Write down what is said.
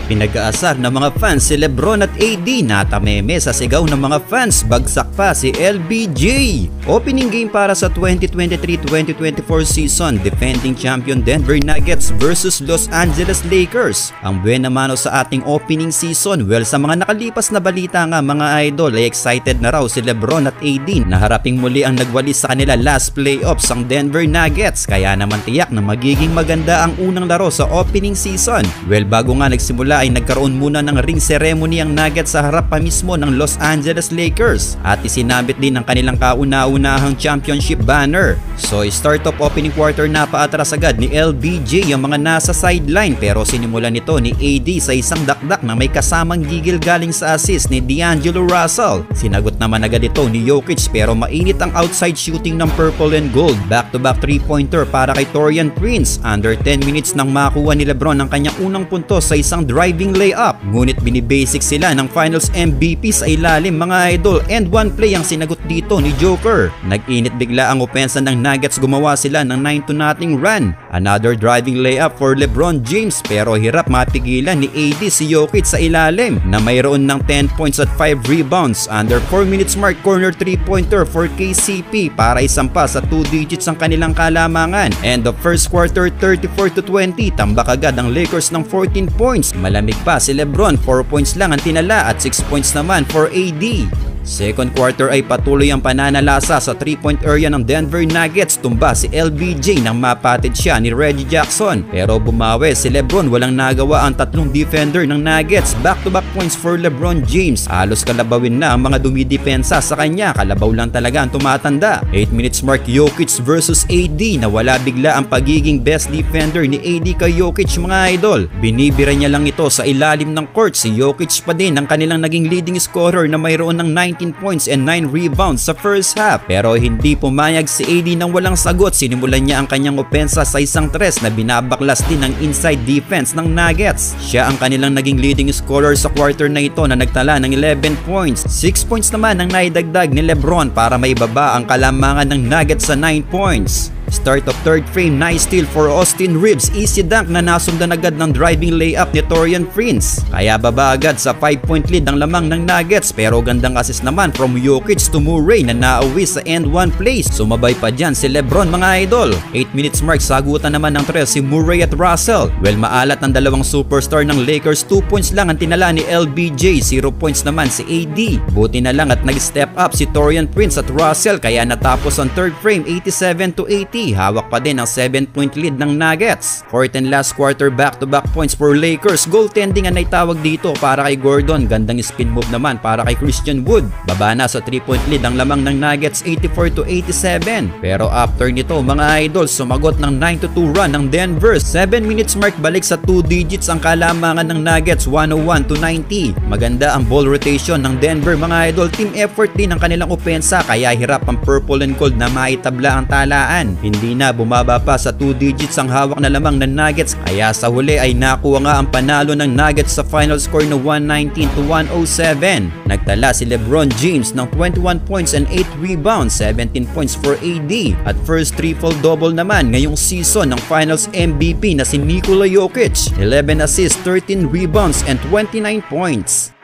Pinag-aasar ng mga fans si Lebron at AD, natameme sa sigaw ng mga fans, bagsak pa si LBJ. Opening game para sa 2023-2024 season, defending champion Denver Nuggets versus Los Angeles Lakers. Ang buena mano sa ating opening season, well, sa mga nakalipas na balita nga mga idol ay excited na raw si Lebron at AD na haraping muli ang nagwalis sa kanila last playoffs ang Denver Nuggets, kaya naman tiyak na magiging maganda ang unang laro sa opening season. Well, bago nga nagsimula ay nagkaroon muna ng ring ceremony ang Nuggets sa harap pa mismo ng Los Angeles Lakers at isinabit din ang kanilang kauna-unahang championship banner. So start of opening quarter na paatras agad ni LBJ ang mga nasa sideline, pero sinimulan nito ni AD sa isang dakdak na may kasamang gigil galing sa assist ni D'Angelo Russell. Sinagot naman agad ito ni Jokic, pero mainit ang outside shooting ng purple and gold. Back-to-back 3-pointer para kay Taurean Prince. Under 10 minutes nang makuha ni Lebron ang kanyang unang puntos sa isang driving layup. Ngunit binibasic sila ng finals MVP sa ilalim mga idol, and one play ang sinagot dito ni Joker. Nag-init bigla ang opensa ng Nuggets, gumawa sila ng 9-0 run. Another driving layup for LeBron James, pero hirap mapigilan ni AD si Jokic sa ilalim na mayroon ng 10 points at 5 rebounds. Under 4 minutes mark, corner 3-pointer for KCP para isampa sa 2 digits ang kanilang kalamangan. And the first quarter, 34-20, tambak agad ang Lakers ng 14 points. Malamig pa si Lebron, 4 points lang ang tinala at 6 points naman for AD. Second quarter ay patuloy ang pananalasa sa 3-point area ng Denver Nuggets. Tumba si LBJ nang mapatid siya ni Reggie Jackson, pero bumawi si Lebron. Walang nagawa ang tatlong defender ng Nuggets. Back-to-back points for LeBron James. Halos kalabawin na ang mga dumidepensa sa kanya. Kalabaw lang talaga ang tumatanda. 8 minutes mark, Jokic versus AD. Nawala bigla ang pagiging best defender ni AD kay Jokic mga idol. Binibira niya lang ito sa ilalim ng court. Si Jokic pa din ang kanilang naging leading scorer na mayroon ng 19 points and 9 rebounds sa first half. Pero hindi pumayag si AD nang walang sagot. Sinimulan niya ang kanyang opensa sa isang tres na binabaklas din ng inside defense ng Nuggets. Siya ang kanilang naging leading scorer sa quarter na ito na nagtala ng 11 points. 6 points naman ang naidagdag ni Lebron para maibaba ang kalamangan ng Nuggets sa 9 points. Start of third frame, nice steal for Austin Reeves. Easy dunk na nasundan agad ng driving layup ni Taurean Prince. Kaya baba agad sa 5-point lead ang lamang ng Nuggets, pero gandang assist naman from Jokic to Murray na nauwi sa end one place. Sumabay pa dyan si Lebron mga idol. 8 minutes mark, sagutan naman ng tres si Murray at Russell. Well, maalat ang dalawang superstar ng Lakers. 2 points lang ang tinala ni LBJ, 0 points naman si AD. Buti na lang at nag-step up si Taurean Prince at Russell, kaya natapos ang third frame 87-80. Hawak pa din ang 7-point lead ng Nuggets. Fourth and last quarter, back-to-back points for Lakers. Goaltending ang naitawag dito para kay Gordon. Gandang spin move naman para kay Christian Wood. Baba na sa 3-point lead ang lamang ng Nuggets, 84-87. Pero after nito mga idol, sumagot ng 9-2 run ng Denver. 7 minutes mark, balik sa 2 digits ang kalamangan ng Nuggets, 101-90. Maganda ang ball rotation ng Denver mga idol. Team effort din ang kanilang opensa, kaya hirap ang purple and gold na maitabla ang talaan. Hindi na bumaba pa sa 2 digits ang hawak na lamang ng Nuggets, kaya sa huli ay nakuha nga ang panalo ng Nuggets sa final score na 119-107. Nagtala si LeBron James ng 21 points and 8 rebounds, 17 points for AD. At first triple double naman ngayong season ng finals MVP na si Nikola Jokic, 11 assists, 13 rebounds and 29 points.